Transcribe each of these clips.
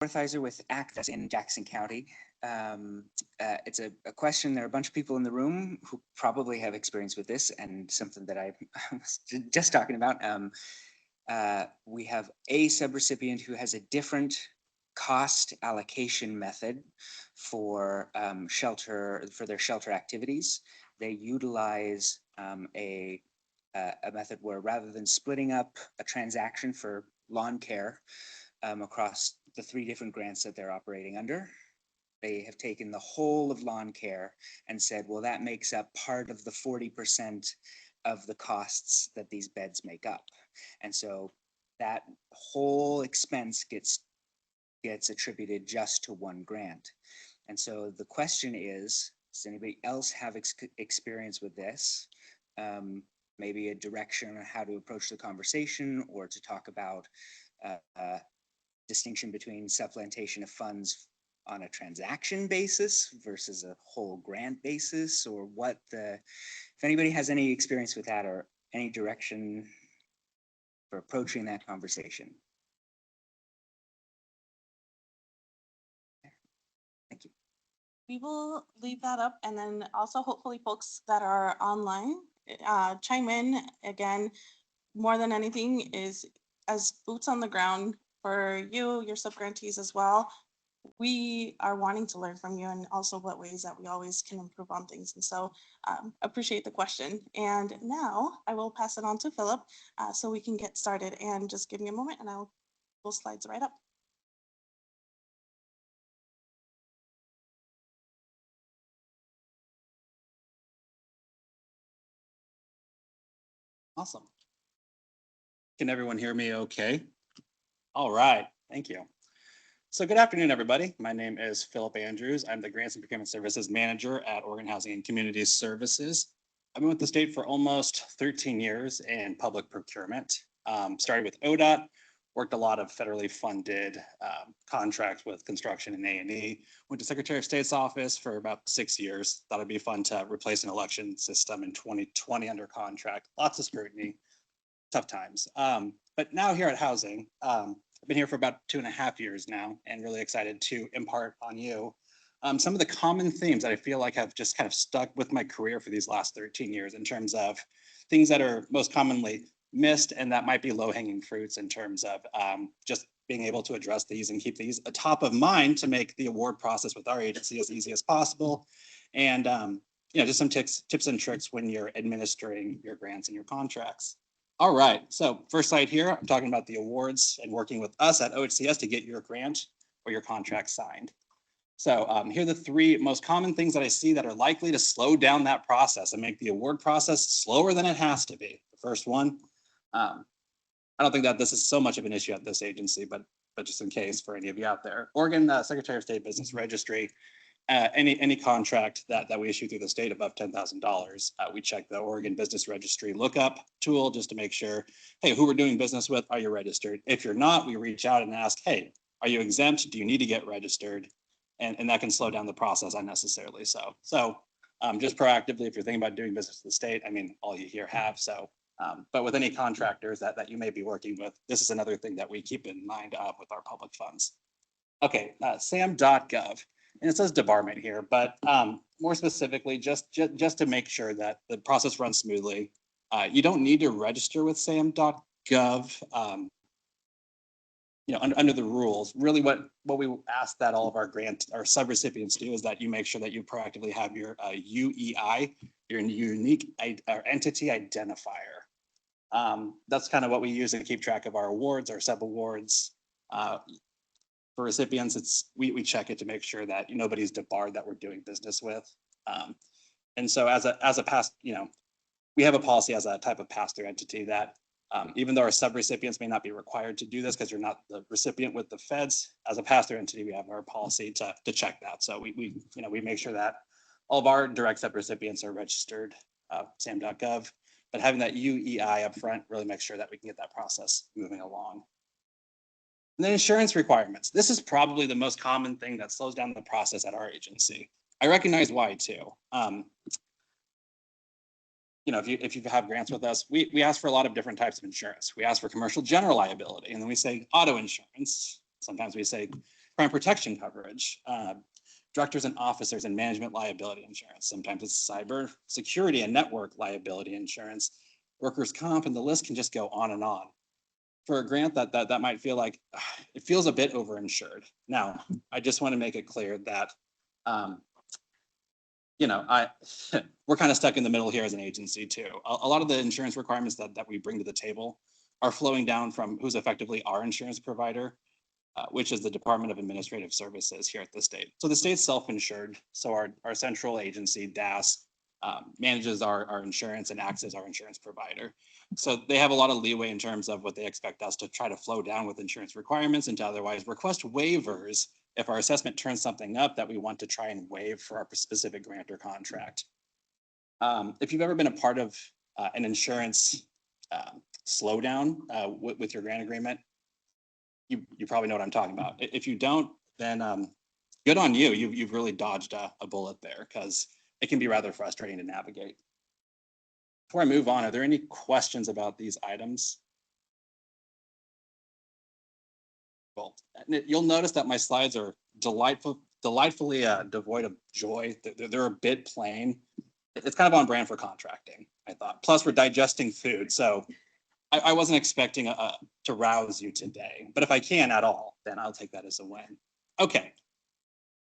Empathizer with Access in Jackson County. It's a question. There are a bunch of people in the room who probably have experience with this, and something that I was just talking about. We have a subrecipient who has a different cost allocation method for their shelter activities. They utilize a method where, rather than splitting up a transaction for lawn care across the 3 different grants that they're operating under, they have taken the whole of lawn care and said, well, that makes up part of the 40% of the costs that these beds make up. And so that whole expense gets attributed just to one grant. And so the question is, does anybody else have experience with this? Maybe a direction on how to approach the conversation, or to talk about distinction between supplementation of funds on a transaction basis versus a whole grant basis, or if anybody has any experience with that, or any direction for approaching that conversation. Thank you. We will leave that up, and then also hopefully folks that are online chime in. Again, more than anything, is as boots on the ground for you, your subgrantees as well. We are wanting to learn from you, and also what ways that we always can improve on things. And so appreciate the question. And now I will pass it on to Philip so we can get started. And just give me a moment and I'll pull slides right up. Awesome. Can everyone hear me okay? All right, thank you. So good afternoon, everybody. My name is Philip Andrews. I'm the Grants and Procurement Services Manager at Oregon Housing and Community Services. I've been with the state for almost 13 years in public procurement. Started with ODOT, worked a lot of federally funded contracts with construction and A&E. Went to Secretary of State's office for about 6 years. Thought it'd be fun to replace an election system in 2020 under contract. Lots of scrutiny, tough times. But now here at Housing, I've been here for about 2.5 years now, and really excited to impart on you some of the common themes that I feel like have just kind of stuck with my career for these last 13 years, in terms of things that are most commonly missed and that might be low-hanging fruits, in terms of just being able to address these and keep these top of mind to make the award process with our agency as easy as possible. And just some tips and tricks when you're administering your grants and your contracts. All right, so first slide here, I'm talking about the awards and working with us at OHCS to get your grant or your contract signed. So here are the 3 most common things that I see that are likely to slow down that process and make the award process slower than it has to be. The first one, I don't think that this is so much of an issue at this agency, but just in case for any of you out there, Oregon Secretary of State Business Registry, any contract that we issue through the state above $10,000, we check the Oregon Business Registry lookup tool just to make sure, hey, who we're doing business with, are you registered? If you're not, we reach out and ask, hey, are you exempt? Do you need to get registered? And that can slow down the process unnecessarily. So just proactively, if you're thinking about doing business with the state, I mean, all you here have. So, but with any contractors that you may be working with, this is another thing that we keep in mind with our public funds. Okay, sam.gov. And it says debarment here, but more specifically, just to make sure that the process runs smoothly, you don't need to register with sam.gov. Under the rules, really what we ask that all of our subrecipients do is that you make sure that you proactively have your UEI, your unique entity identifier. That's kind of what we use to keep track of our awards, our sub-awards. For recipients, we check it to make sure that nobody's debarred that we're doing business with. And so as a past, we have a policy as a type of pass-through entity that even though our subrecipients may not be required to do this because you're not the recipient with the feds, as a pass-through entity, we have our policy to check that. So we make sure that all of our direct subrecipients are registered sam.gov, but having that UEI up front really makes sure that we can get that process moving along. And then insurance requirements. This is probably the most common thing that slows down the process at our agency. I recognize why too. If you have grants with us, we ask for a lot of different types of insurance. We ask for commercial general liability, and then we say auto insurance. Sometimes we say crime protection coverage, directors and officers and management liability insurance. Sometimes it's cyber security and network liability insurance, workers' comp, and the list can just go on and on. For a grant that might feel like it feels a bit overinsured. Now, I just want to make it clear that we're kind of stuck in the middle here as an agency too. A lot of the insurance requirements that we bring to the table are flowing down from who's effectively our insurance provider, which is the Department of Administrative Services here at the state. So the state's self-insured. So our central agency, DAS, manages our insurance and acts as our insurance provider. So they have a lot of leeway in terms of what they expect us to try to flow down with insurance requirements and to otherwise request waivers if our assessment turns something up that we want to try and waive for our specific grant or contract. If you've ever been a part of an insurance slowdown with your grant agreement, you probably know what I'm talking about. If you don't, then good on you. You've really dodged a bullet there, because it can be rather frustrating to navigate. Before I move on, are there any questions about these items? Well, you'll notice that my slides are delightfully devoid of joy. They're a bit plain. It's kind of on brand for contracting, I thought. Plus, we're digesting food, so I wasn't expecting to rouse you today. But if I can at all, then I'll take that as a win. Okay.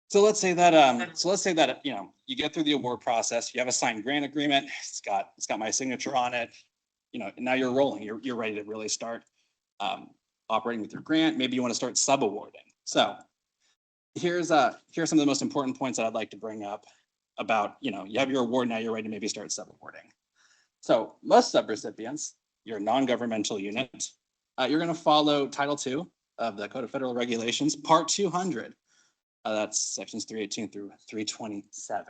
So let's say that you get through the award process. You have a signed grant agreement. It's got my signature on it. Now you're rolling. You're ready to really start operating with your grant. Maybe you want to start subawarding. So here's some of the most important points that I'd like to bring up about, you have your award, now you're ready to maybe start subawarding. So most subrecipients, your non-governmental unit, you're going to follow Title II of the Code of Federal Regulations, Part 200. That's sections 318 through 327.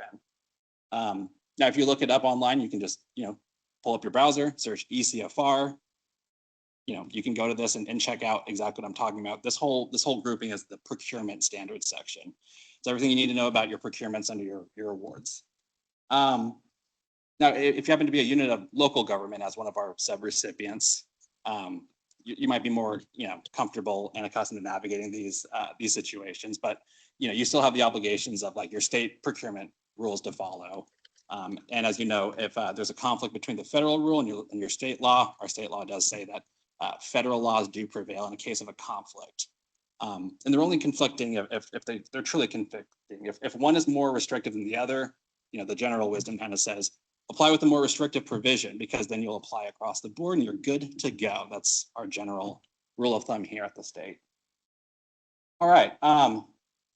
Now, if you look it up online, you can just, pull up your browser, search ECFR. You can go to this and check out exactly what I'm talking about. This whole grouping is the procurement standards section. It's everything you need to know about your procurements under your awards. Now, if you happen to be a unit of local government as one of our subrecipients, you might be more, comfortable and accustomed to navigating these situations. But you still have the obligations of like your state procurement rules to follow. And as you know, if there's a conflict between the federal rule and your state law, our state law does say that federal laws do prevail in a case of a conflict. And they're only conflicting if they're truly conflicting. If one is more restrictive than the other, the general wisdom kind of says, apply with the more restrictive provision, because then you'll apply across the board and you're good to go. That's our general rule of thumb here at the state. All right.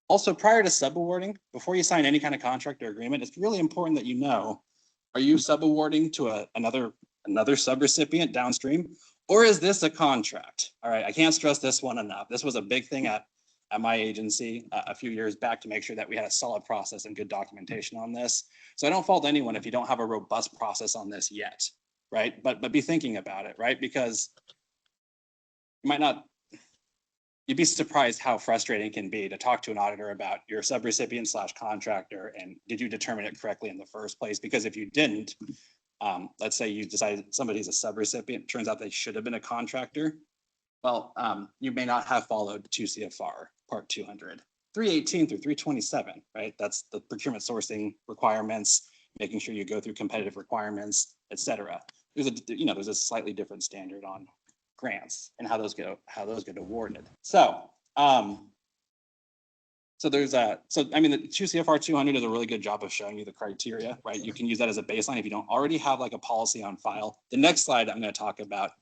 Also, prior to subawarding, before you sign any kind of contract or agreement, it's really important that are you subawarding to another subrecipient downstream, or is this a contract? All right, I can't stress this one enough. This was a big thing at my agency a few years back to make sure that we had a solid process and good documentation on this. So I don't fault anyone if you don't have a robust process on this yet, right? But be thinking about it, right? Because you'd be surprised how frustrating it can be to talk to an auditor about your subrecipient / contractor and did you determine it correctly in the first place? Because if you didn't, let's say you decided somebody's a subrecipient, turns out they should have been a contractor. Well, you may not have followed 2 CFR Part 200, 318 through 327, right? That's the procurement sourcing requirements, making sure you go through competitive requirements, et cetera. There's a slightly different standard on grants and how those get awarded. So, the 2 CFR 200 does a really good job of showing you the criteria, right? You can use that as a baseline if you don't already have like a policy on file. The next slide, I'm going to talk about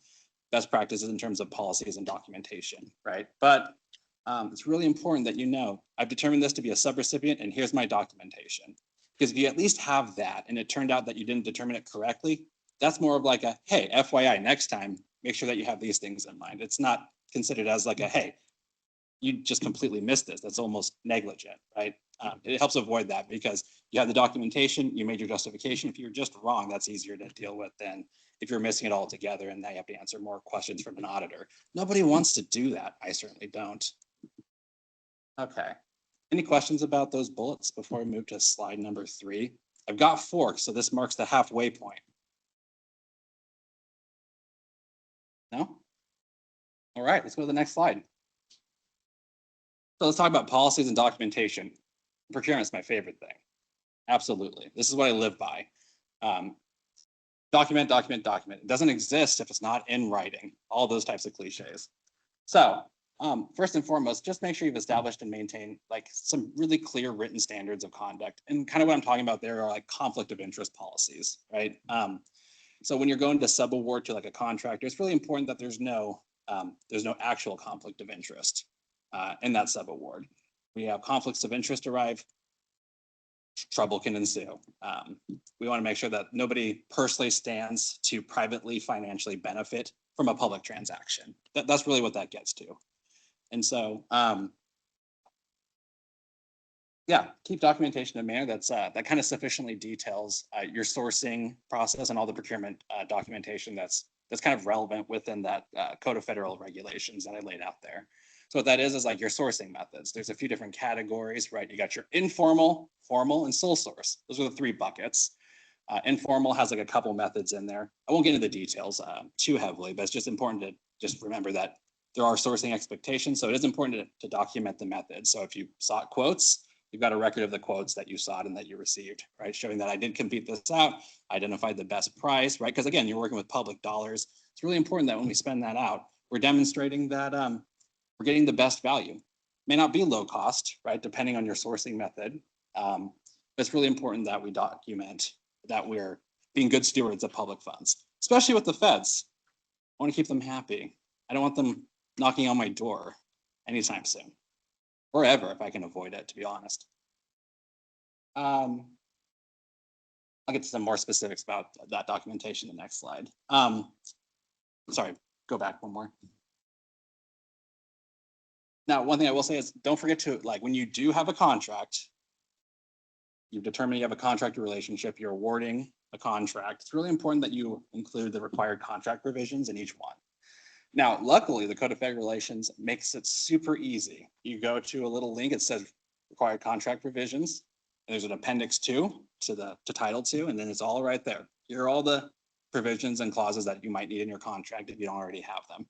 best practices in terms of policies and documentation, right? But it's really important that I've determined this to be a subrecipient and here's my documentation. Because if you at least have that and it turned out that you didn't determine it correctly, that's more of like a, hey, FYI, next time, make sure that you have these things in mind. It's not considered as like a, hey, you just completely missed this. That's almost negligent, right? It helps avoid that because you have the documentation, you made your justification. If you're just wrong, that's easier to deal with than if you're missing it all together and now you have to answer more questions from an auditor. Nobody wants to do that. I certainly don't. Okay. Any questions about those bullets before we move to slide number 3? I've got 4, so this marks the halfway point. No? All right, let's go to the next slide. So let's talk about policies and documentation. Procurement's my favorite thing. Absolutely. This is what I live by. Document, document, document. It doesn't exist if it's not in writing. All those types of cliches. So first and foremost, just make sure you've established and maintained like some really clear written standards of conduct. And kind of what I'm talking about there are like conflict of interest policies, right? So when you're going to subaward to like a contractor, it's really important that there's no actual conflict of interest in that subaward. We have conflicts of interest arrive, trouble can ensue. We want to make sure that nobody personally stands to privately financially benefit from a public transaction. That's really what that gets to. And so, yeah, keep documentation in a manner that kind of sufficiently details your sourcing process and all the procurement documentation that's kind of relevant within that Code of Federal Regulations that I laid out there. So what that is like your sourcing methods. There's a few different categories, right? You got your informal, formal, and sole source. Those are the three buckets. Informal has like a couple methods in there. I won't get into the details too heavily, but it's just important to just remember that there are sourcing expectations. So it is important to document the method. So if you sought quotes, you've got a record of the quotes that you sought and that you received, right? Showing that I did compete this out, identified the best price, right? Because again, you're working with public dollars. It's really important that when we spend that out, we're demonstrating that we're getting the best value. May not be low cost, right? Depending on your sourcing method. But it's really important that we document that we're being good stewards of public funds, especially with the feds. I want to keep them happy. I don't want them knocking on my door anytime soon, or ever if I can avoid it, to be honest. I'll get to some more specifics about that documentation in the next slide. Sorry, go back one more. Now, one thing I will say is don't forget to, like, when you do have a contract, you've determined you have a contractor relationship, you're awarding a contract. It's really important that you include the required contract provisions in each one. Now, luckily, the Code of Federal Regulations makes it super easy. You go to a little link, it says required contract provisions. And there's an appendix 2 to title 2, and then it's all right there. Here are all the provisions and clauses that you might need in your contract if you don't already have them.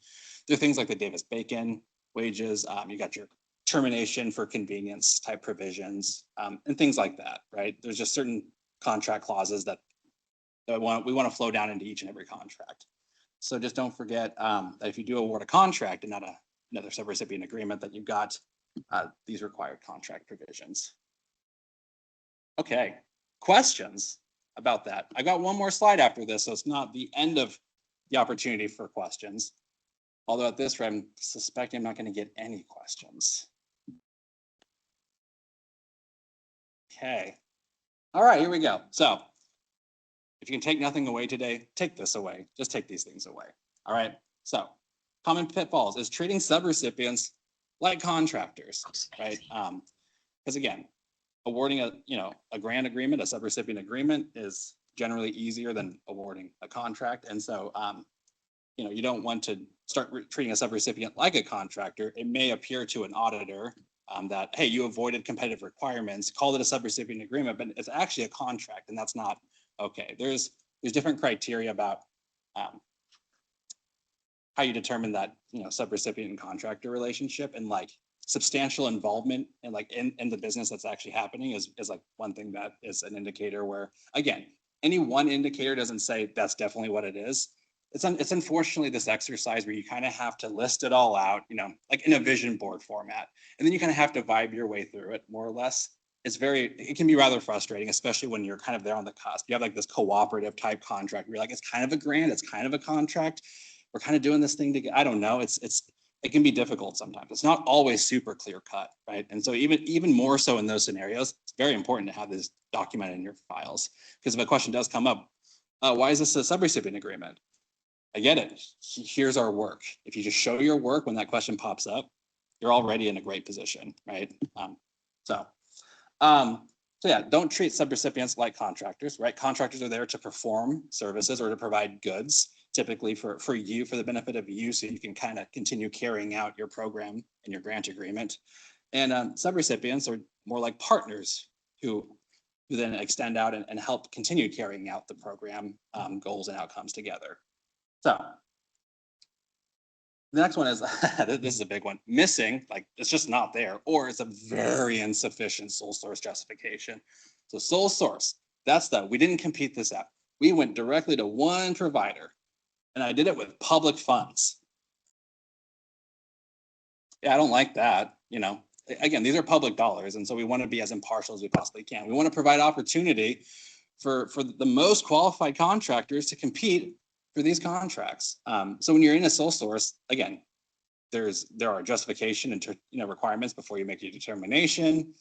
There are things like the Davis-Bacon wages, you got your termination for convenience type provisions, and things like that, right? There's just certain contract clauses that we want to flow down into each and every contract. So just don't forget that if you do award a contract and not another subrecipient agreement, that you've got these required contract provisions. Okay, questions about that? I got one more slide after this, so it's not the end of the opportunity for questions. Although at this rate, I'm suspecting I'm not going to get any questions. Okay. All right, here we go. So if you can take nothing away today, take this away. Just take these things away. All right. So common pitfalls is treating subrecipients like contractors, right? Because again, awarding a grant agreement, a subrecipient agreement is generally easier than awarding a contract. And so, you don't want to start treating a subrecipient like a contractor. It may appear to an auditor that, hey, you avoided competitive requirements, called it a subrecipient agreement, but it's actually a contract, and that's not okay. There's different criteria about how you determine that subrecipient and contractor relationship, and like substantial involvement and like in the business that's actually happening is like one thing that is an indicator where, again, any one indicator doesn't say that's definitely what it is. It's unfortunately this exercise where you kind of have to list it all out, like in a vision board format, and then you kind of have to vibe your way through it more or less. It can be rather frustrating, especially when you're kind of there on the cusp. You have like this cooperative type contract where you're like, it's kind of a grant, it's kind of a contract. We're kind of doing this thing together. I don't know. It can be difficult sometimes. It's not always super clear cut, right? And so even more so in those scenarios, it's very important to have this documented in your files, because if a question does come up, why is this a subrecipient agreement? I get it. Here's our work. If you just show your work when that question pops up, you're already in a great position, right? So yeah, don't treat subrecipients like contractors, right? Contractors are there to perform services or to provide goods, typically for the benefit of you, so you can kind of continue carrying out your program and your grant agreement. And subrecipients are more like partners who then extend out and help continue carrying out the program goals and outcomes together. So The next one is, this is a big one, missing, like it's just not there, or it's a very insufficient sole source justification. So sole source, that's we didn't compete this out. We went directly to one provider and I did it with public funds. Yeah, I don't like that. Again, these are public dollars. And so we want to be as impartial as we possibly can. We want to provide opportunity for the most qualified contractors to compete for these contracts. So when you're in a sole source, again, there are justification and requirements before you make your determination.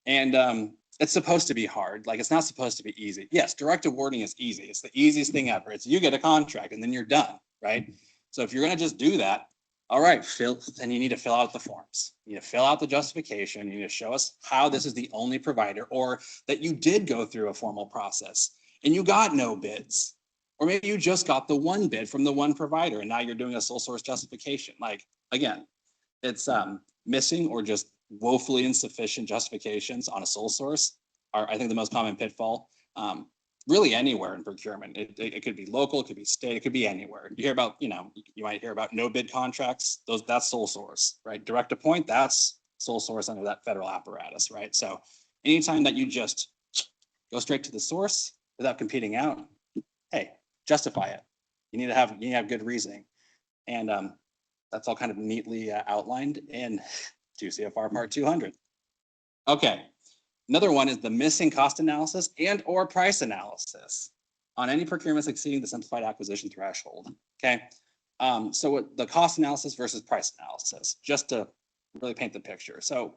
And it's supposed to be hard. Like, it's not supposed to be easy. Yes, direct awarding is easy. It's the easiest thing ever. It's you get a contract and then you're done, right? So if you're going to just do that, all right, then you need to fill out the forms. You need to fill out the justification. You need to show us how this is the only provider, or that you did go through a formal process and you got no bids. Or maybe you just got the one bid from the one provider and now you're doing a sole source justification. Like, again, it's missing or just woefully insufficient justifications on a sole source are, I think, the most common pitfall. Really anywhere in procurement. It could be local, it could be state, it could be anywhere. You hear about, you might hear about no bid contracts. That's sole source, right? Direct to point, that's sole source under that federal apparatus, right? So anytime that you just go straight to the source without competing out, hey, justify it. You need to have good reasoning. And that's all kind of neatly outlined in 2 CFR Part 200. Okay, another one is the missing cost analysis and or price analysis on any procurements exceeding the simplified acquisition threshold. Okay, so what the cost analysis versus price analysis, just to really paint the picture. So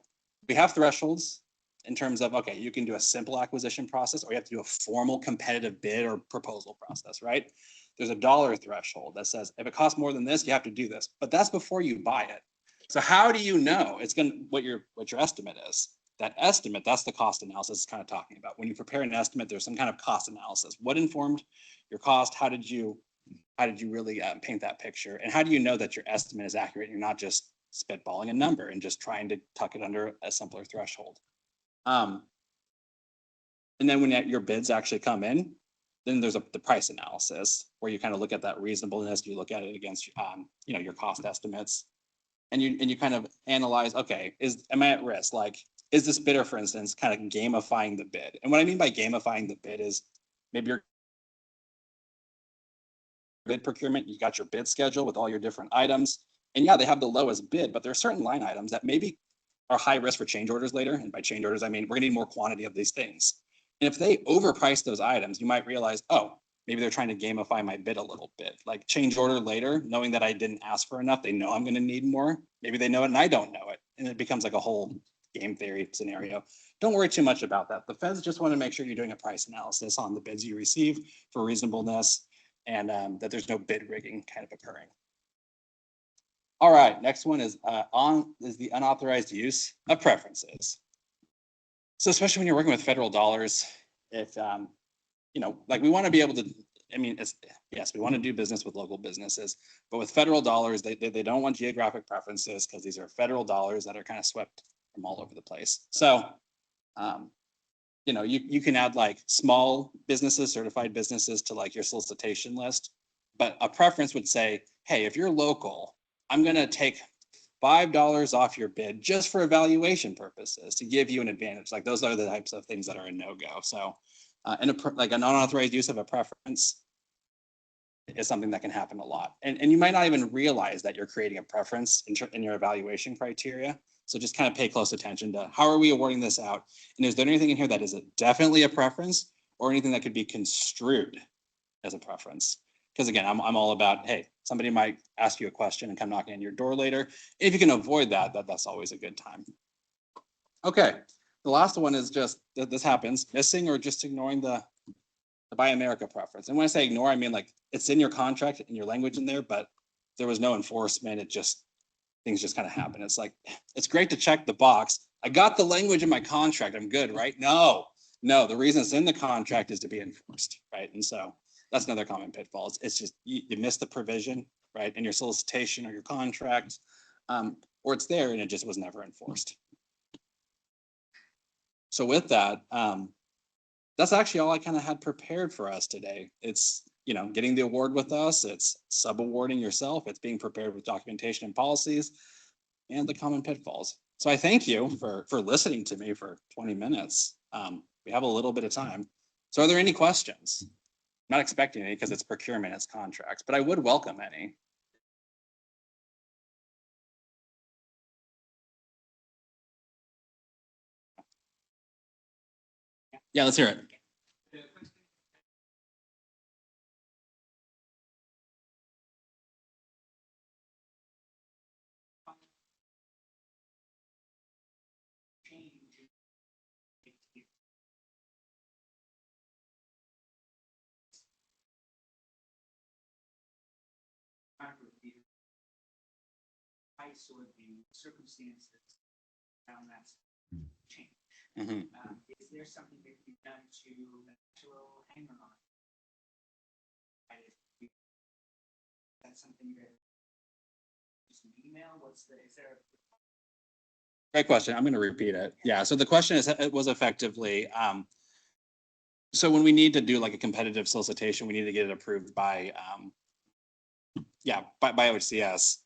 we have thresholds in terms of, okay, you can do a simple acquisition process or you have to do a formal competitive bid or proposal process, right? There's a dollar threshold that says if it costs more than this, you have to do this, but that's before you buy it. So how do you know it's going to what your estimate is? That estimate, that's the cost analysis is kind of talking about. When you prepare an estimate, there's some kind of cost analysis. What informed your cost? How did you really paint that picture? And how do you know that your estimate is accurate? You're not just spitballing a number and just trying to tuck it under a simpler threshold. And then when your bids actually come in, then there's the price analysis where you kind of look at that reasonableness. You look at it against your cost estimates, and you kind of analyze, okay, am I at risk? Like, is this bidder, for instance, kind of gamifying the bid? And what I mean by gamifying the bid is maybe your bid procurement, you got your bid schedule with all your different items, and yeah, they have the lowest bid, but there are certain line items that maybe are high risk for change orders later. And by change orders, I mean, we're gonna need more quantity of these things. And if they overprice those items, you might realize, oh, maybe they're trying to gamify my bid a little bit. Like change order later, knowing that I didn't ask for enough, they know I'm going to need more. Maybe they know it and I don't know it. And it becomes like a whole game theory scenario. Don't worry too much about that. The feds just want to make sure you're doing a price analysis on the bids you receive for reasonableness and that there's no bid rigging kind of occurring. All right, next one is the unauthorized use of preferences. So especially when you're working with federal dollars, if like we want to be able to, I mean, yes, we want to do business with local businesses, but with federal dollars, they don't want geographic preferences because these are federal dollars that are kind of swept from all over the place. So, you can add like small businesses, certified businesses to like your solicitation list, but a preference would say, hey, if you're local, I'm going to take $5 off your bid just for evaluation purposes to give you an advantage. Like those are the types of things that are a no-go. So like an unauthorized use of a preference is something that can happen a lot. And you might not even realize that you're creating a preference in your evaluation criteria. So just kind of pay close attention to how are we awarding this out? And is there anything in here that is definitely a preference or anything that could be construed as a preference? Because again, I'm all about, hey, somebody might ask you a question and come knocking on your door later. If you can avoid that's always a good time. Okay, the last one is just that this happens, missing or just ignoring the Buy America preference. And when I say ignore, I mean like it's in your contract and your language in there, but there was no enforcement. Things just kind of happen. It's like, it's great to check the box. I got the language in my contract. I'm good, right? No, the reason it's in the contract is to be enforced, right? And so that's another common pitfall. It's just you miss the provision, right, in your solicitation or your contract, or it's there and it just was never enforced. So with that, that's actually all I kind of had prepared for us today. It's getting the award with us. It's sub-awarding yourself. It's being prepared with documentation and policies and the common pitfalls. So I thank you for listening to me for 20 minutes. We have a little bit of time. So are there any questions? I'm not expecting any because it's procurement, it's contracts, but I would welcome any. Yeah, let's hear it. Or the circumstances around that change. Is there something that can be done to natural hanger on? That's something that just an email. Is there? Great question. I'm going to repeat it. Yeah. So the question was effectively, so when we need to do like a competitive solicitation, we need to get it approved by, by OHCS.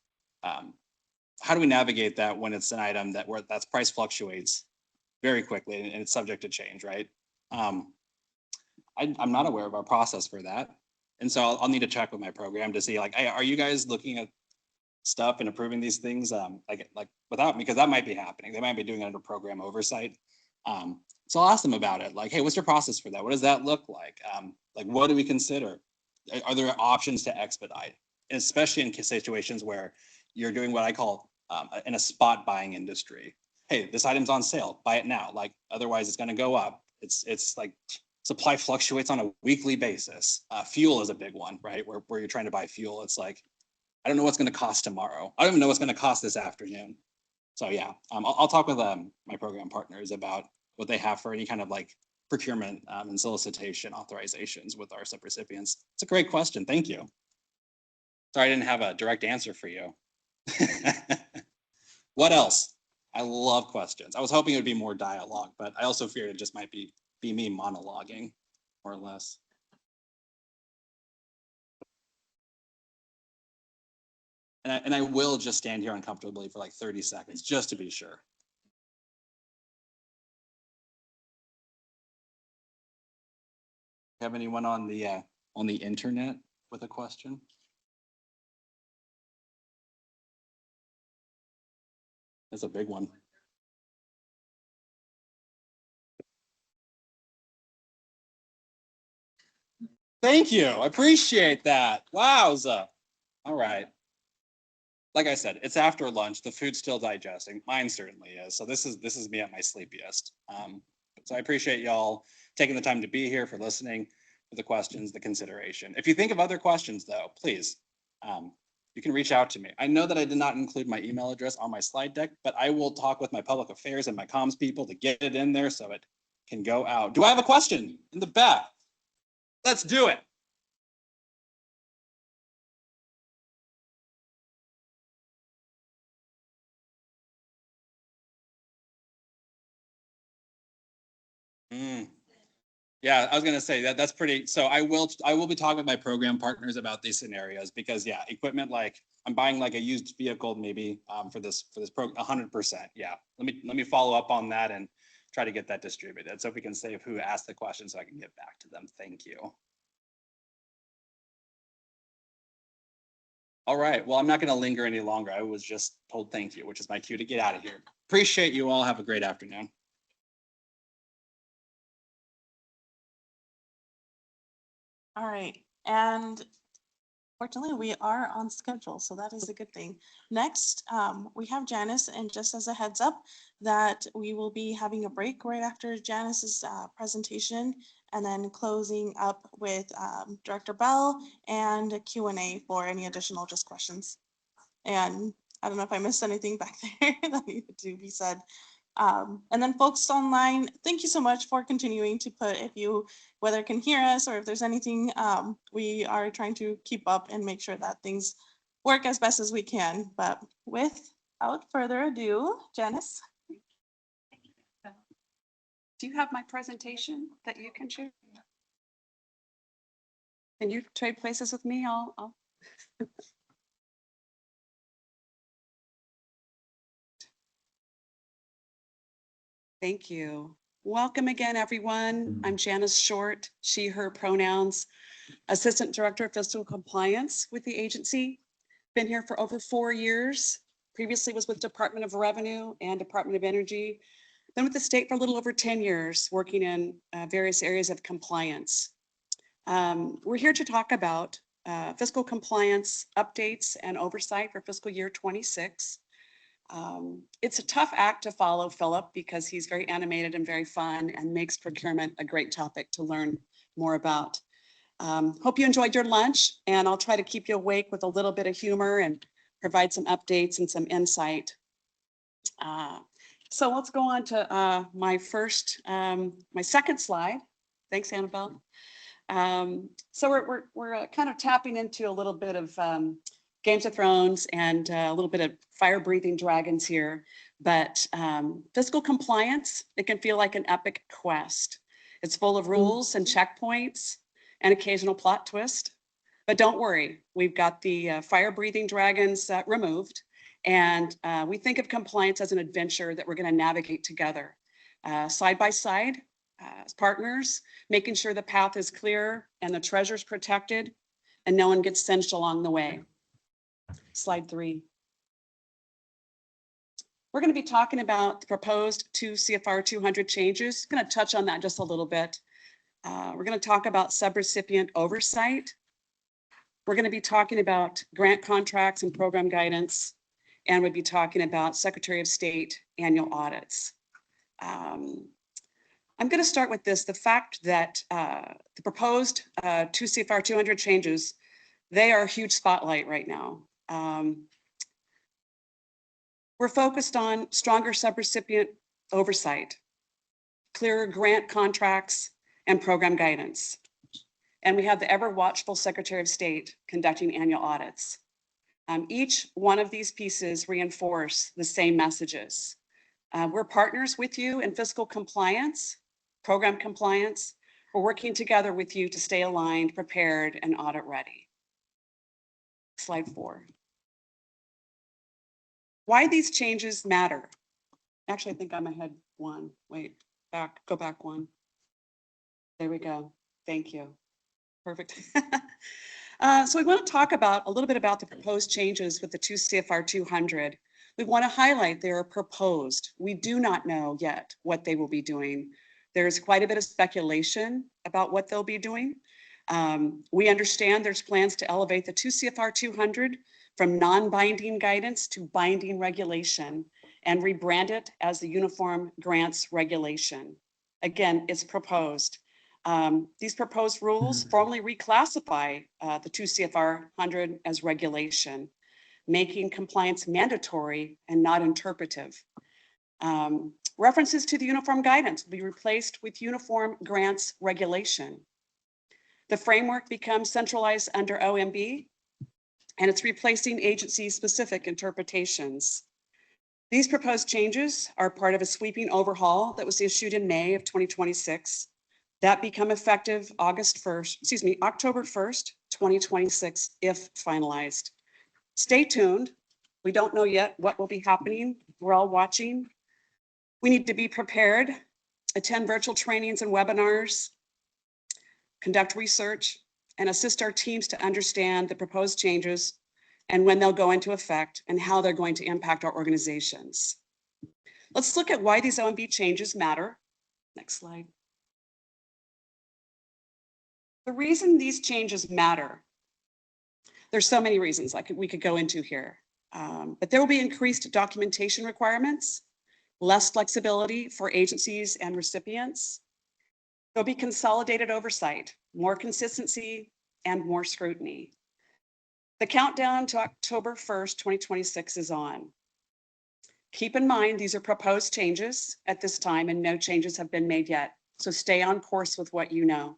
How do we navigate that when it's an item that's price fluctuates very quickly and it's subject to change, right? I'm not aware of our process for that. And so I'll need to check with my program to see like, hey, are you guys looking at stuff and approving these things like without me, because that might be happening. They might be doing it under program oversight. So I'll ask them about it. Like, hey, what's your process for that? What does that look like? Like, what do we consider? Are there options to expedite? And especially in situations where you're doing what I call in a spot buying industry. Hey, this item's on sale, buy it now. Like, otherwise it's going to go up. It's like supply fluctuates on a weekly basis. Fuel is a big one, right? Where you're trying to buy fuel. It's like, I don't know what's going to cost tomorrow. I don't even know what's going to cost this afternoon. So yeah, I'll talk with my program partners about what they have for any kind of like procurement and solicitation authorizations with our subrecipients. It's a great question. Thank you. Sorry, I didn't have a direct answer for you. What else? I love questions. I was hoping it would be more dialogue, but I also feared it just might be me monologuing more or less. And I will just stand here uncomfortably for like 30 seconds just to be sure. Have anyone on the internet with a question? That's a big one. Thank you. I appreciate that. Wowza. All right. Like I said, it's after lunch. The food's still digesting. Mine certainly is. So this is me at my sleepiest. So I appreciate y'all taking the time to be here, for listening, for the questions, the consideration. If you think of other questions, though, please, you can reach out to me. I know that I did not include my email address on my slide deck, but I will talk with my public affairs and my comms people to get it in there so it can go out. Do I have a question in the back? Let's do it. Yeah, I was gonna say that's pretty. So I will be talking with my program partners about these scenarios because yeah, equipment like I'm buying like a used vehicle maybe for this program 100%. Yeah, let me follow up on that and try to get that distributed. So if we can save who asked the question, so I can get back to them. Thank you. All right. Well, I'm not going to linger any longer. I was just told thank you, which is my cue to get out of here. Appreciate you all. Have a great afternoon. All right, and fortunately, we are on schedule, so that is a good thing. Next, we have Janice, and just as a heads up, that we will be having a break right after Janice's presentation, and then closing up with Director Bell and a Q&A for any additional just questions. And I don't know if I missed anything back there that needed to be said. And then folks online, thank you so much for continuing to put, if you, whether can hear us or if there's anything, we are trying to keep up and make sure that things work as best as we can. But without further ado, Janice. Do you have my presentation that you can share? Can you trade places with me? I'll. Thank you. Welcome again, everyone. I'm Janice Short, she, her pronouns, Assistant Director of Fiscal Compliance with the agency. Been here for over 4 years. Previously was with Department of Revenue and Department of Energy. Been with the state for a little over 10 years, working in various areas of compliance. We're here to talk about fiscal compliance updates and oversight for fiscal year 26. It's a tough act to follow Philip because he's very animated and very fun and makes procurement a great topic to learn more about. Hope you enjoyed your lunch, and I'll try to keep you awake with a little bit of humor and provide some updates and some insight. So let's go on to my second slide. Thanks, Annabelle. So we're kind of tapping into a little bit of Games of Thrones and a little bit of fire-breathing dragons here, but fiscal compliance, it can feel like an epic quest. It's full of rules and checkpoints and occasional plot twist, but don't worry, we've got the fire-breathing dragons removed, and we think of compliance as an adventure that we're going to navigate together, side by side, as partners, making sure the path is clear and the treasure's protected and no one gets singed along the way. Slide 3. We're going to be talking about the proposed 2 CFR 200 changes. I'm going to touch on that just a little bit. We're going to talk about subrecipient oversight. We're going to be talking about grant contracts and program guidance, and we'll be talking about Secretary of State annual audits. I'm going to start with this, the fact that the proposed 2 CFR 200 changes, they are a huge spotlight right now. We're focused on stronger subrecipient oversight, clearer grant contracts, and program guidance. And we have the ever watchful Secretary of State conducting annual audits. Each one of these pieces reinforce the same messages. We're partners with you in fiscal compliance, program compliance. We're working together with you to stay aligned, prepared, and audit ready. Slide 4. Why these changes matter. Actually, I think I'm ahead one. Wait, go back one. There we go. Thank you. Perfect. So we want to talk about a little bit about the proposed changes with the 2 CFR 200. We want to highlight they are proposed. We do not know yet what they will be doing. There's quite a bit of speculation about what they'll be doing. We understand there's plans to elevate the 2 CFR 200 from non-binding guidance to binding regulation and rebrand it as the Uniform Grants Regulation. Again, it's proposed. These proposed rules formally reclassify the 2 CFR 100 as regulation, making compliance mandatory and not interpretive. References to the uniform guidance will be replaced with Uniform Grants Regulation. The framework becomes centralized under OMB, and it's replacing agency-specific interpretations. These proposed changes are part of a sweeping overhaul that was issued in May of 2026 that become effective October 1st, 2026, if finalized. Stay tuned. We don't know yet what will be happening. We're all watching. We need to be prepared, attend virtual trainings and webinars, conduct research, and assist our teams to understand the proposed changes and when they'll go into effect and how they're going to impact our organizations. Let's look at why these OMB changes matter. Next slide. The reason these changes matter, there's so many reasons we could go into here, but there will be increased documentation requirements, less flexibility for agencies and recipients. There'll be consolidated oversight, more consistency, and more scrutiny. The countdown to October 1st, 2026 is on. Keep in mind, these are proposed changes at this time and no changes have been made yet. So stay on course with what you know.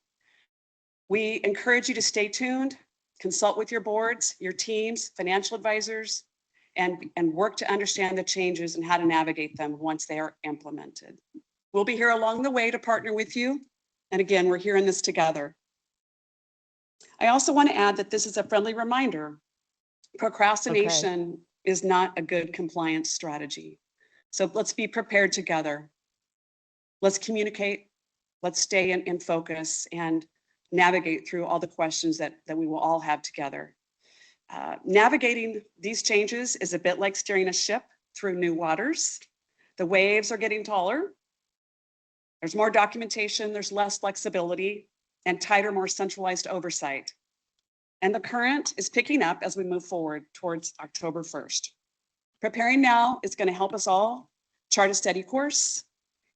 We encourage you to stay tuned, consult with your boards, your teams, financial advisors, and work to understand the changes and how to navigate them once they are implemented. We'll be here along the way to partner with you. And again, we're here in this together. I also want to add that this is a friendly reminder. Procrastination is not a good compliance strategy. So let's be prepared together. Let's communicate, let's stay in focus and navigate through all the questions that we will all have together. Navigating these changes is a bit like steering a ship through new waters. The waves are getting taller. There's more documentation, there's less flexibility, and tighter, more centralized oversight. And the current is picking up as we move forward towards October 1st. Preparing now is going to help us all chart a steady course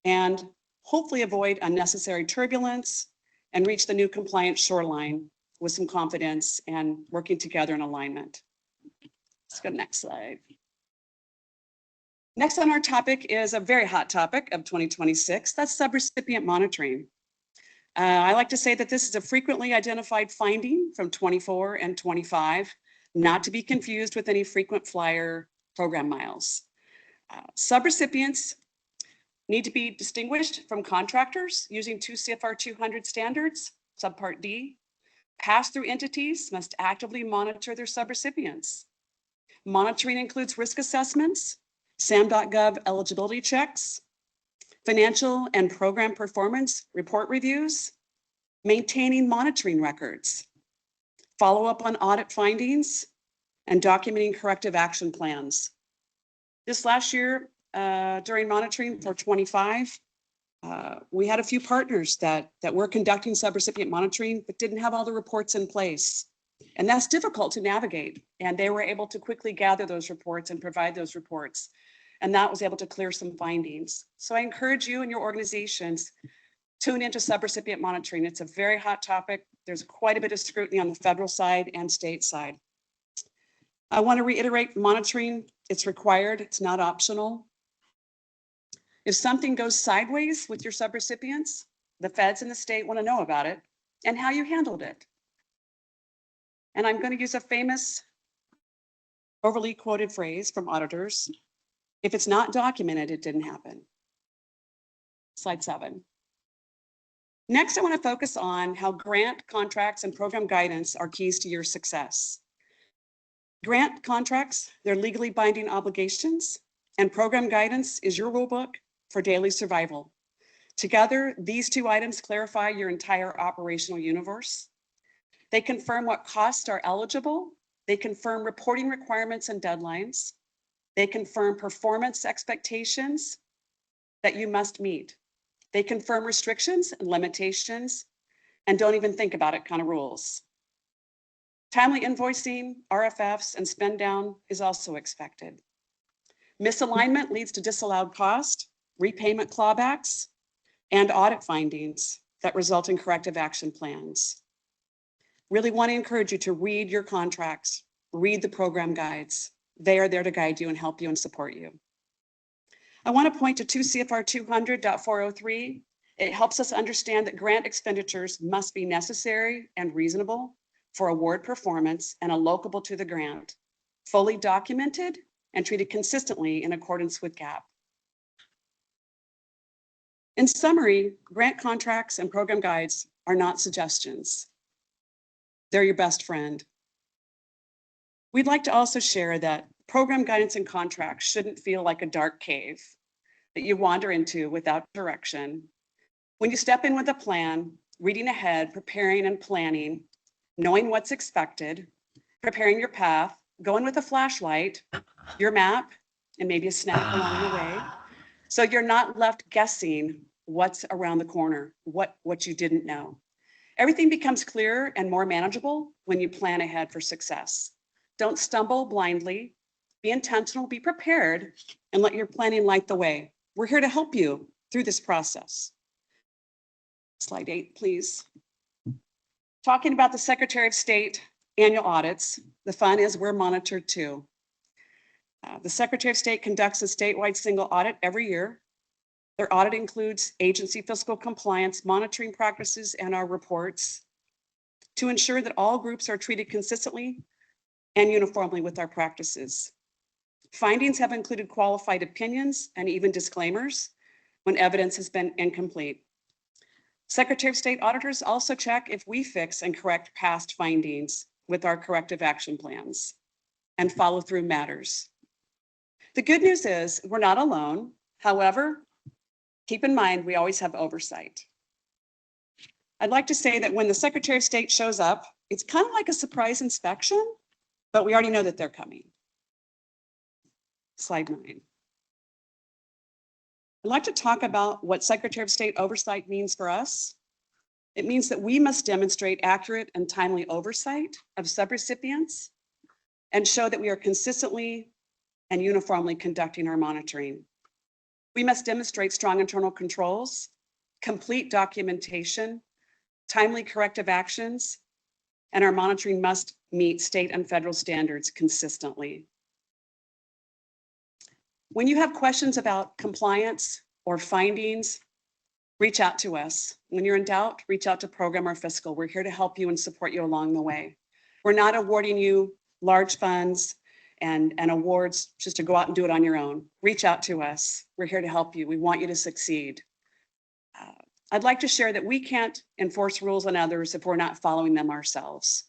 and hopefully avoid unnecessary turbulence and reach the new compliant shoreline with some confidence and working together in alignment. Let's go to the next slide. Next on our topic is a very hot topic of 2026. That's subrecipient monitoring. I like to say that this is a frequently identified finding from 24 and 25, not to be confused with any frequent flyer program miles. Subrecipients need to be distinguished from contractors using 2 CFR 200 standards, subpart D. Pass-through entities must actively monitor their subrecipients. Monitoring includes risk assessments, SAM.gov eligibility checks, financial and program performance report reviews, maintaining monitoring records, follow-up on audit findings, and documenting corrective action plans. This last year, during monitoring for 25, we had a few partners that were conducting subrecipient monitoring, but didn't have all the reports in place. And that's difficult to navigate. And they were able to quickly gather those reports and provide those reports. And that was able to clear some findings. So I encourage you and your organizations, tune into subrecipient monitoring. It's a very hot topic. There's quite a bit of scrutiny on the federal side and state side. I want to reiterate, monitoring, it's required, it's not optional. If something goes sideways with your subrecipients, the feds and the state want to know about it and how you handled it. And I'm going to use a famous, overly quoted phrase from auditors. If it's not documented, it didn't happen. Slide 7. Next, I want to focus on how grant contracts and program guidance are keys to your success. Grant contracts, they're legally binding obligations, and program guidance is your rulebook for daily survival. Together, these two items clarify your entire operational universe. They confirm what costs are eligible. They confirm reporting requirements and deadlines. They confirm performance expectations that you must meet. They confirm restrictions and limitations, and don't even think about it kind of rules. Timely invoicing, RFFs, and spend down is also expected. Misalignment leads to disallowed cost, repayment clawbacks, and audit findings that result in corrective action plans. Really want to encourage you to read your contracts, read the program guides. They are there to guide you and help you and support you. I want to point to 2 CFR 200.403. It helps us understand that grant expenditures must be necessary and reasonable for award performance and allocable to the grant, fully documented and treated consistently in accordance with GAAP. In summary, grant contracts and program guides are not suggestions. They're your best friend. We'd like to also share that program guidance and contracts shouldn't feel like a dark cave that you wander into without direction. When you step in with a plan, reading ahead, preparing and planning, knowing what's expected, preparing your path, going with a flashlight, your map, and maybe a snack along the way. So you're not left guessing what's around the corner, what you didn't know. Everything becomes clearer and more manageable when you plan ahead for success. Don't stumble blindly, be intentional, be prepared, and let your planning light the way. We're here to help you through this process. Slide 8, please. Talking about the Secretary of State annual audits, the fun is we're monitored too. The Secretary of State conducts a statewide single audit every year. Their audit includes agency fiscal compliance, monitoring practices, and our reports to ensure that all groups are treated consistently and uniformly with our practices. Findings have included qualified opinions and even disclaimers when evidence has been incomplete. Secretary of State auditors also check if we fix and correct past findings with our corrective action plans and follow through matters. The good news is we're not alone. However, keep in mind, we always have oversight. I'd like to say that when the Secretary of State shows up, it's kind of like a surprise inspection, but we already know that they're coming. Slide 9. I'd like to talk about what Secretary of State oversight means for us. It means that we must demonstrate accurate and timely oversight of subrecipients and show that we are consistently and uniformly conducting our monitoring. We must demonstrate strong internal controls, complete documentation, timely corrective actions, and our monitoring must meet state and federal standards consistently. When you have questions about compliance or findings, reach out to us. When you're in doubt, reach out to Program or Fiscal. We're here to help you and support you along the way. We're not awarding you large funds and awards just to go out and do it on your own. Reach out to us. We're here to help you. We want you to succeed. I'd like to share that we can't enforce rules on others if we're not following them ourselves.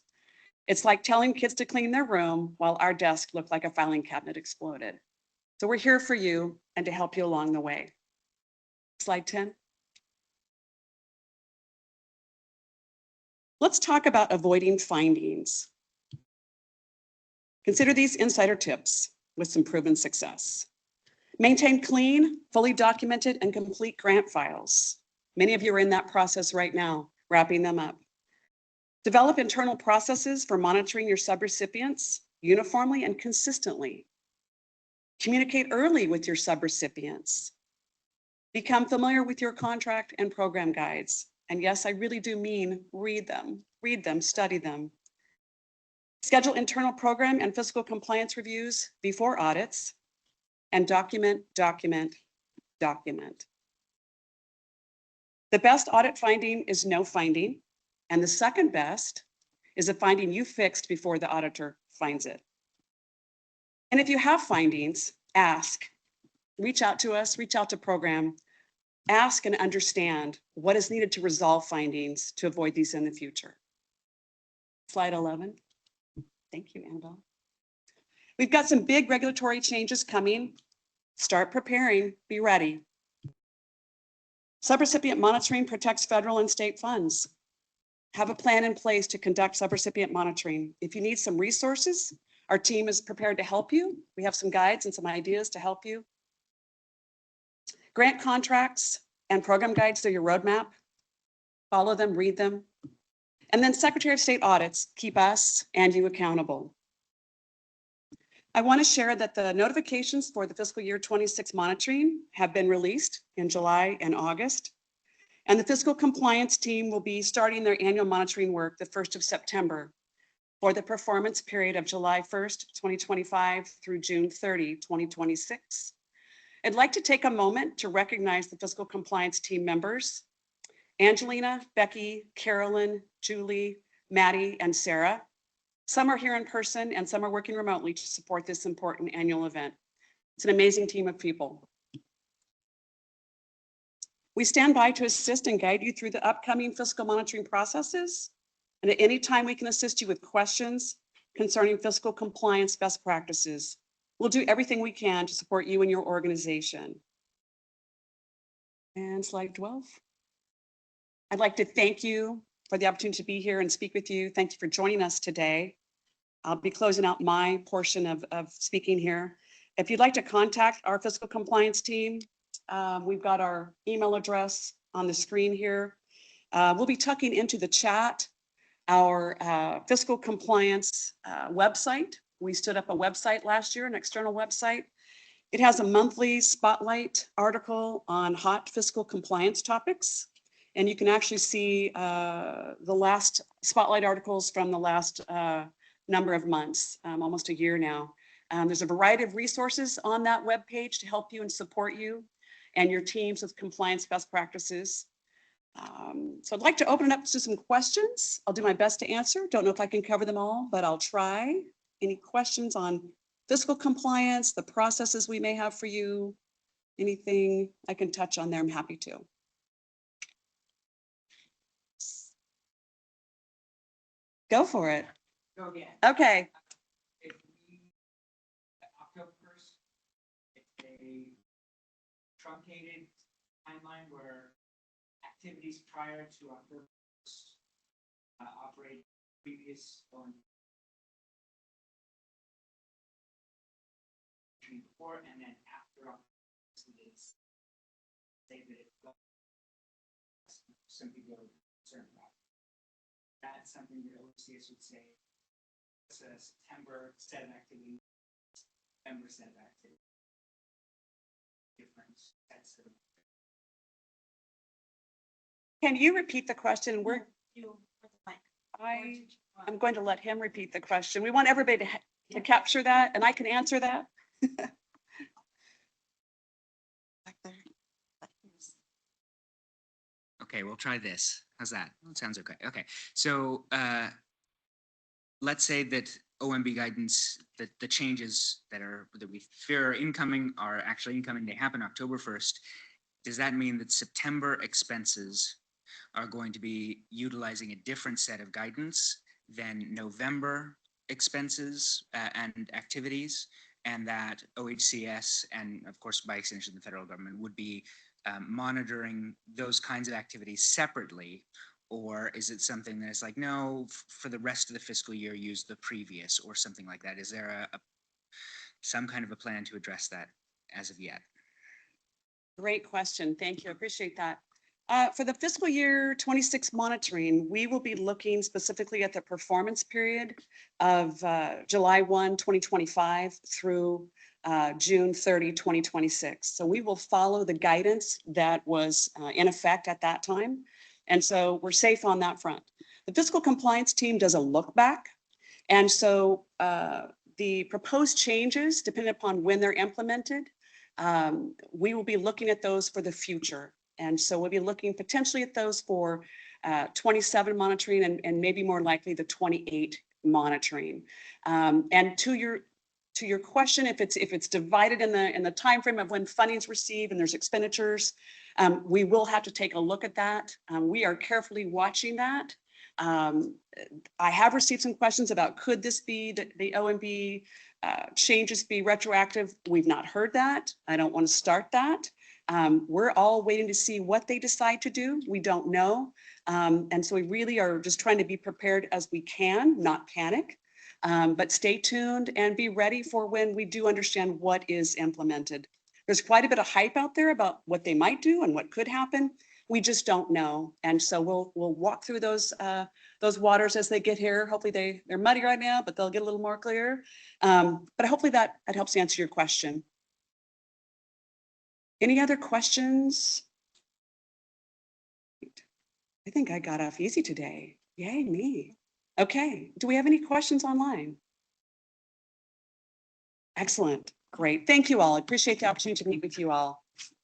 It's like telling kids to clean their room while our desk looked like a filing cabinet exploded. So we're here for you and to help you along the way. Slide 10. Let's talk about avoiding findings. Consider these insider tips with some proven success. Maintain clean, fully documented, and complete grant files. Many of you are in that process right now, wrapping them up. Develop internal processes for monitoring your subrecipients uniformly and consistently. Communicate early with your subrecipients. Become familiar with your contract and program guides. And yes, I really do mean read them, study them. Schedule internal program and fiscal compliance reviews before audits, and document. The best audit finding is no finding, and the second best is a finding you fixed before the auditor finds it. And if you have findings, ask. Reach out to us, reach out to program, ask and understand what is needed to resolve findings to avoid these in the future. Slide 11. Thank you, Annabelle. We've got some big regulatory changes coming. Start preparing, be ready. Subrecipient monitoring protects federal and state funds. Have a plan in place to conduct subrecipient monitoring. If you need some resources, our team is prepared to help you. We have some guides and some ideas to help you. Grant contracts and program guides are your roadmap. Follow them, read them. And then Secretary of State audits keep us and you accountable. I want to share that the notifications for the fiscal year 26 monitoring have been released in July and August. And the fiscal compliance team will be starting their annual monitoring work the 1st of September for the performance period of July 1st, 2025 through June 30, 2026. I'd like to take a moment to recognize the fiscal compliance team members, Angelina, Becky, Carolyn, Julie, Maddie, and Sarah. Some are here in person and some are working remotely to support this important annual event. It's an amazing team of people. We stand by to assist and guide you through the upcoming fiscal monitoring processes. And at any time we can assist you with questions concerning fiscal compliance best practices. We'll do everything we can to support you and your organization. And slide 12. I'd like to thank you for the opportunity to be here and speak with you. Thank you for joining us today. I'll be closing out my portion of speaking here. If you'd like to contact our fiscal compliance team, we've got our email address on the screen here. We'll be tucking into the chat our fiscal compliance website. We stood up a website last year, an external website. It has a monthly spotlight article on hot fiscal compliance topics. And you can actually see the last spotlight articles from the last number of months, almost a year now. There's a variety of resources on that webpage to help you and support you and your teams with compliance best practices. So I'd like to open it up to some questions. I'll do my best to answer. Don't know if I can cover them all, but I'll try. Any questions on fiscal compliance, the processes we may have for you, anything I can touch on there, I'm happy to. Go for it. Go again. Okay. If we, October 1st, it's a truncated timeline where activities prior to October 1st operate previous going before and then after it's say that it some people are concerned about. That's something that OHCS would say it's a September set of activity, November set of activity. Different sets of. Can you repeat the question? I'm going to let him repeat the question. We want everybody to capture that, and I can answer that. Back there. Okay, we'll try this. How's that? That sounds okay. Okay, so let's say that OMB guidance, that the changes that we fear are incoming are actually incoming. They happen October 1st. Does that mean that September expenses are going to be utilizing a different set of guidance than November expenses and activities, and that OHCS and of course by extension the federal government would be monitoring those kinds of activities separately? Or is it something that is like, no, for the rest of the fiscal year, use the previous or something like that? Is there some kind of a plan to address that as of yet? Great question. Thank you. I appreciate that. For the fiscal year 26 monitoring, we will be looking specifically at the performance period of July 1, 2025 through June 30, 2026. So we will follow the guidance that was in effect at that time. And so we're safe on that front. The fiscal compliance team does a look back. And so the proposed changes, depending upon when they're implemented, we will be looking at those for the future. And so we'll be looking potentially at those for 27 monitoring and maybe more likely the 28 monitoring. And to your question, if it's divided in the time frame of when funding is received and there's expenditures, we will have to take a look at that. We are carefully watching that. I have received some questions about could this be the OMB changes be retroactive? We've not heard that. I don't want to start that. We're all waiting to see what they decide to do. We don't know. And so we really are just trying to be prepared as we can, not panic. But stay tuned and be ready for when we do understand what is implemented. There's quite a bit of hype out there about what they might do and what could happen. We just don't know. And so we'll walk through those waters as they get here. Hopefully they're muddy right now, but they'll get a little more clear. But hopefully that helps answer your question. Any other questions? I think I got off easy today. Yay, me. Okay, do we have any questions online? Excellent, great. Thank you all. I appreciate the opportunity to meet with you all.